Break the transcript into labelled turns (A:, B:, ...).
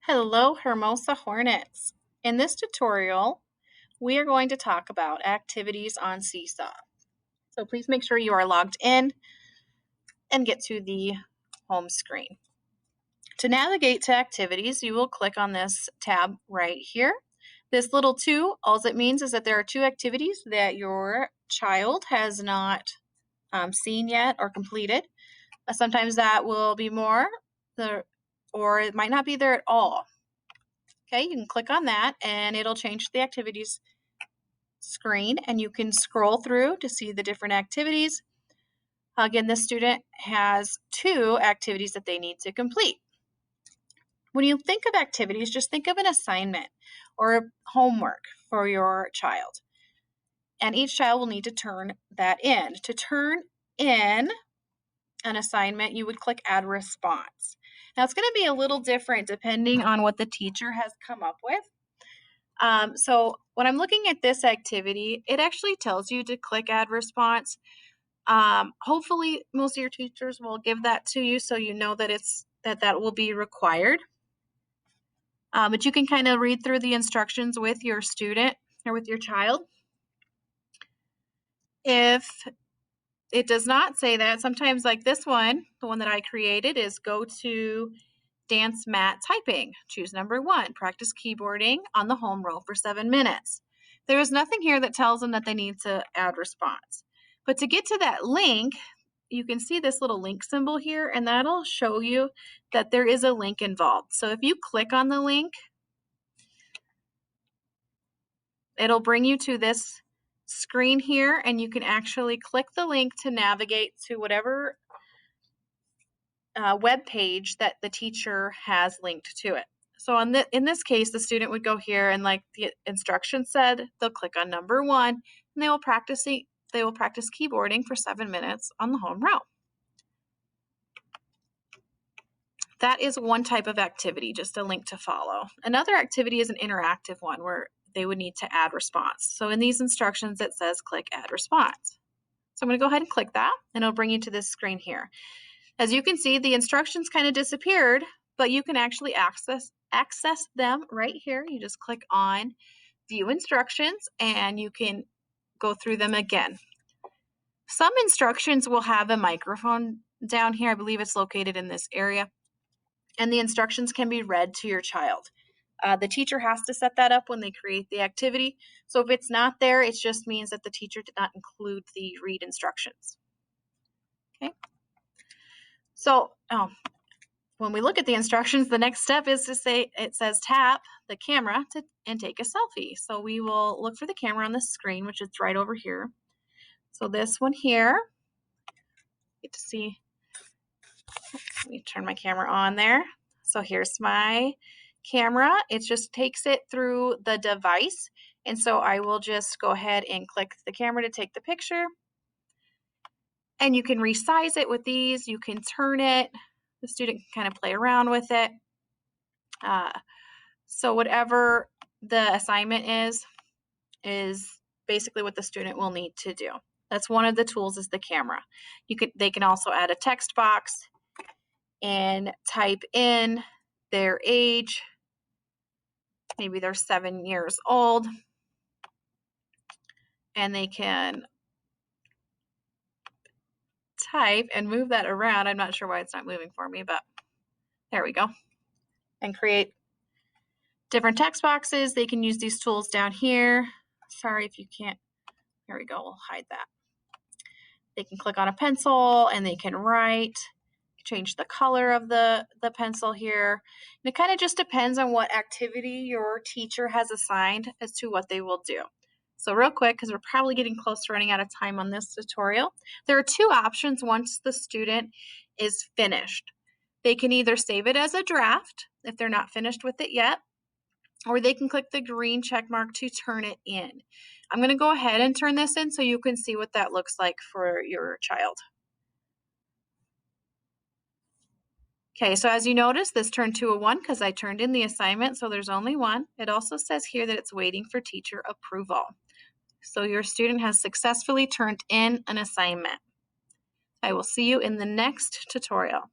A: Hello, Hermosa Hornets. In this tutorial, we are going to talk about activities on Seesaw. So please make sure you are logged in and get to the home screen. To navigate to activities, you will click on this tab right here. This little 2, all it means is that there are 2 activities that your child has not seen yet or completed. Sometimes that will be more, or it might not be there at all. Okay, you can click on that and it'll change the activities screen and you can scroll through to see the different activities. Again, this student has 2 activities that they need to complete. When you think of activities, just think of an assignment or homework for your child. And each child will need to turn that in. To turn in an assignment, you would click Add Response. Now, it's going to be a little different depending on what the teacher has come up with. So when I'm looking at this activity, it actually tells you to click Add Response. Hopefully, most of your teachers will give that to you so you know that that will be required. But you can kind of read through the instructions with your student or with your child. If it does not say that, sometimes like this one, the one that I created, is go to Dance mat typing. Choose number 1, practice keyboarding on the home row for 7 minutes. There is nothing here that tells them that they need to add response. But to get to that link, you can see this little link symbol here, and that'll show you that there is a link involved. So if you click on the link, it'll bring you to this screen here, and you can actually click the link to navigate to whatever web page that the teacher has linked to it. So in this case, the student would go here and, like the instructions said, they'll click on number 1 and they will practice keyboarding for 7 minutes on the home row. That is one type of activity, just a link to follow. Another activity is an interactive one where they would need to add response. So in these instructions, it says click Add Response. So I'm going to go ahead and click that, and it'll bring you to this screen here. As you can see, the instructions kind of disappeared, but you can actually access them right here. You just click on View Instructions, and you can go through them again. Some instructions will have a microphone down here. I believe it's located in this area, and the instructions can be read to your child. The teacher has to set that up when they create the activity. So if it's not there, it just means that the teacher did not include the read instructions. Okay. So when we look at the instructions, the next step is to say, it says tap the camera and take a selfie. So we will look for the camera on the screen, which is right over here. So this one here, get to see, let me turn my camera on there. So here's my camera. It just takes it through the device. And so I will just go ahead and click the camera to take the picture. And you can resize it with these. You can turn it. The student can kind of play around with it. So whatever the assignment is basically what the student will need to do. That's one of the tools, is the camera. They can also add a text box and type in their age. Maybe they're 7 years old, and they can type and move that around. I'm not sure why it's not moving for me, but there we go. And create different text boxes. They can use these tools down here. Sorry if you can't. Here we go. We'll hide that. They can click on a pencil and they can write, change the color of the pencil here. And it kind of just depends on what activity your teacher has assigned as to what they will do. So real quick, because we're probably getting close to running out of time on this tutorial, there are 2 options once the student is finished. They can either save it as a draft if they're not finished with it yet, or they can click the green check mark to turn it in. I'm going to go ahead and turn this in so you can see what that looks like for your child. Okay, so as you notice, this turned to a 1 because I turned in the assignment, so there's only 1. It also says here that it's waiting for teacher approval. So your student has successfully turned in an assignment. I will see you in the next tutorial.